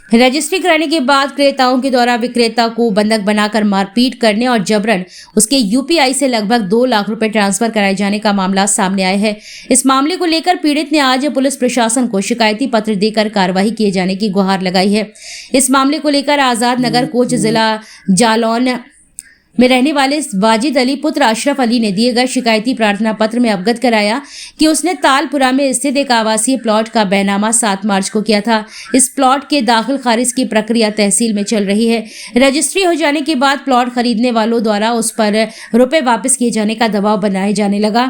Registry कराने के बाद क्रेताओं के द्वारा विक्रेता को बंधक बनाकर मारपीट करने और जबरन उसके यूपीआई से लगभग 2 लाख रुपए ट्रांसफर कराए जाने का मामला सामने आया है। इस मामले को लेकर पीड़ित ने आज पुलिस प्रशासन को शिकायती पत्र देकर कार्रवाई किए जाने की गुहार लगाई है। इस मामले को लेकर आजाद नगर कोच जिला जालौन में रहने वाले वाजिद अली पुत्र अशरफ अली ने दिए गए शिकायती प्रार्थना पत्र में अवगत कराया कि उसने तालपुरा में स्थित एक आवासीय प्लॉट का बैनामा 7 मार्च को किया था। इस प्लॉट के दाखिल खारिज की प्रक्रिया तहसील में चल रही है। रजिस्ट्री हो जाने के बाद प्लॉट खरीदने वालों द्वारा उस पर रुपए वापस किए जाने का दबाव बनाए जाने लगा।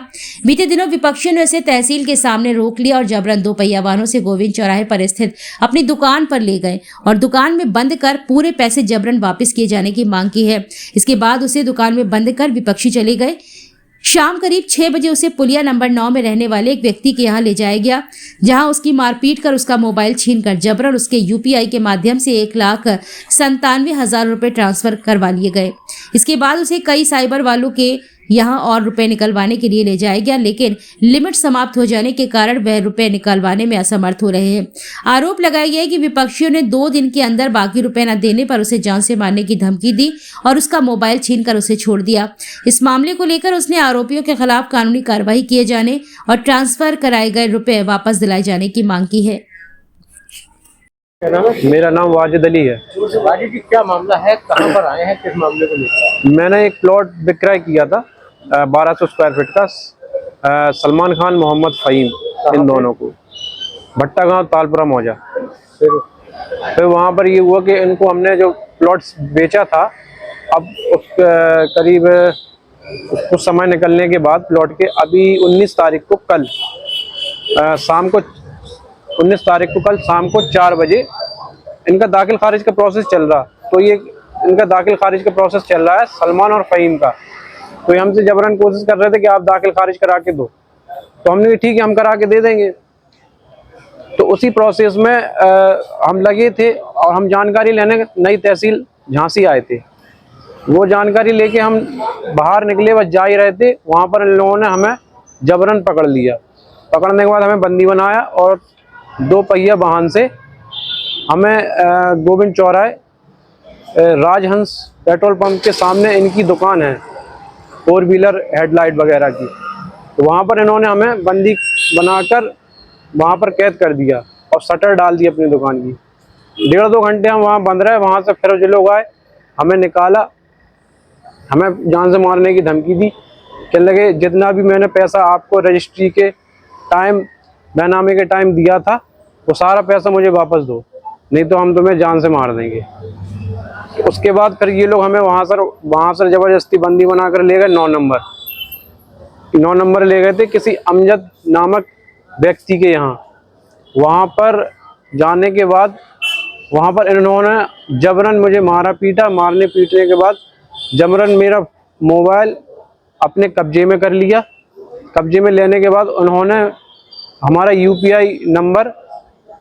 बीते दिनों विपक्षियों ने उसे तहसील के सामने रोक लिया और जबरन 2 पहिया वाहनों से गोविंद चौराहे पर स्थित अपनी दुकान पर ले गए और दुकान में बंद कर पूरे पैसे जबरन वापस किए जाने की मांग की है। इसके बाद उसे दुकान में बंद कर विपक्षी चले गए। शाम करीब 6 बजे उसे पुलिया नंबर 9 में रहने वाले एक व्यक्ति के यहाँ ले जाया गया, जहां उसकी मारपीट कर उसका मोबाइल छीनकर जबरन उसके यूपीआई के माध्यम से 1,97,000 रुपए ट्रांसफर करवा लिए गए। इसके बाद उसे कई साइबर वालों के यहाँ और रुपए निकलवाने के लिए ले जाया गया, लेकिन लिमिट समाप्त हो जाने के कारण वह रुपए निकलवाने में असमर्थ हो रहे हैं। आरोप लगाया गया है कि विपक्षियों ने 2 दिन के अंदर बाकी रुपए न देने पर उसे जान से मारने की धमकी दी और उसका मोबाइल छीनकर उसे छोड़ दिया। इस मामले को लेकर उसने आरोपियों के खिलाफ कानूनी कार्रवाई किए जाने और ट्रांसफर कराए गए रुपए वापस दिलाए जाने की मांग की है। मेरा नाम वाजिद अली है। वाजिद जी, क्या मामला है, कहां पर आए हैं, किस मामले को लेकर? मैंने एक प्लॉट विक्रय किया था 1200 स्क्वायर फीट का, सलमान खान मोहम्मद फ़हीम, इन दोनों को, भट्टा गांव तालपुरा मौजा। फिर वहां पर ये हुआ कि इनको हमने जो प्लॉट्स बेचा था, अब उस करीब कुछ समय निकलने के बाद प्लॉट के अभी 19 तारीख को कल शाम को 19 तारीख को कल शाम को 4 बजे इनका दाखिल खारिज का प्रोसेस चल रहा। तो ये इनका दाखिल खारिज का प्रोसेस चल रहा है सलमान और फ़हीम का। तो ये हमसे जबरन कोशिश कर रहे थे कि आप दाखिल खारिज करा के दो, तो हमने कहा ठीक है, हम करा के दे देंगे। तो उसी प्रोसेस में हम लगे थे और हम जानकारी लेने नई तहसील झांसी आए थे। वो जानकारी लेके हम बाहर निकले, बस जा ही रहे थे, वहाँ पर इन लोगों ने हमें जबरन पकड़ लिया। पकड़ने के बाद हमें बंदी बनाया और 2 पहिया वाहन से हमें गोविंद चौराहे राजहंस पेट्रोल पंप के सामने इनकी दुकान है 4 व्हीलर हेडलाइट वगैरह की, तो वहाँ पर इन्होंने हमें बंदी बनाकर वहाँ पर कैद कर दिया और शटर डाल दी अपनी दुकान की। 1.5-2 घंटे हम वहाँ बंद रहे। वहाँ से फिर जो लोग आए, हमें निकाला, हमें जान से मारने की धमकी दी। कहने लगे जितना भी मैंने पैसा आपको रजिस्ट्री के टाइम, बैनामे के टाइम दिया था, वो सारा पैसा मुझे वापस दो, नहीं तो हम तुम्हें जान से मार देंगे। उसके बाद फिर ये लोग हमें वहाँ से जबरदस्ती बंदी बनाकर ले गए 9 नंबर ले गए थे किसी अमजद नामक व्यक्ति के यहाँ। वहाँ पर जाने के बाद वहाँ पर इन्होंने जबरन मुझे मारा पीटा। मारने पीटने के बाद जबरन मेरा मोबाइल अपने कब्जे में कर लिया। कब्जे में लेने के बाद उन्होंने हमारा यूपीआई नंबर,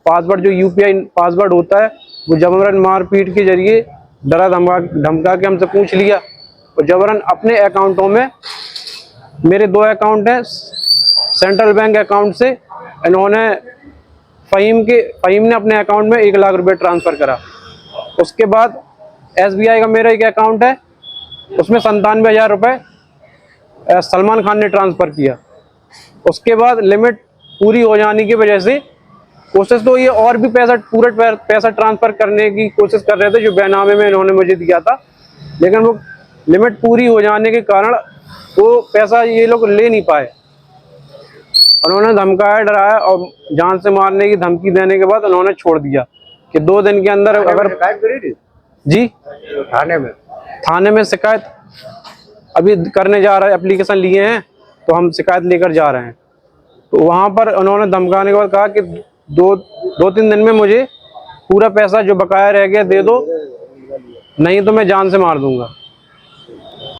पासवर्ड, जो यूपीआई पासवर्ड होता है, वो जबरन मारपीट के जरिए डरा धमका के हमसे पूछ लिया। और जबरन अपने अकाउंटों में, मेरे 2 अकाउंट हैं, सेंट्रल बैंक अकाउंट से इन्होंने फ़हीम ने अपने अकाउंट में 1 लाख रुपए ट्रांसफ़र करा। उसके बाद SBI का मेरा एक अकाउंट है, उसमें 97,000 रुपये सलमान खान ने ट्रांसफ़र किया। उसके बाद लिमिट पूरी हो जाने की वजह से कोशिश तो ये और भी पूरा पैसा ट्रांसफ़र करने की कोशिश कर रहे थे, जो बैनामे में इन्होंने मुझे दिया था, लेकिन वो लिमिट पूरी हो जाने के कारण वो पैसा ये लोग ले नहीं पाए। उन्होंने धमकाया, डराया और जान से मारने की धमकी देने के बाद उन्होंने छोड़ दिया कि 2 दिन के अंदर अगर शिकायत करी थी जी थाने में शिकायत अभी करने जा रहे हैं, एप्लीकेशन लिए हैं, तो हम शिकायत लेकर जा रहे हैं। तो वहाँ पर उन्होंने धमकाने के बाद कहा कि 2-3 दिन में मुझे पूरा पैसा जो बकाया रह गया दे दो, नहीं तो मैं जान से मार दूंगा।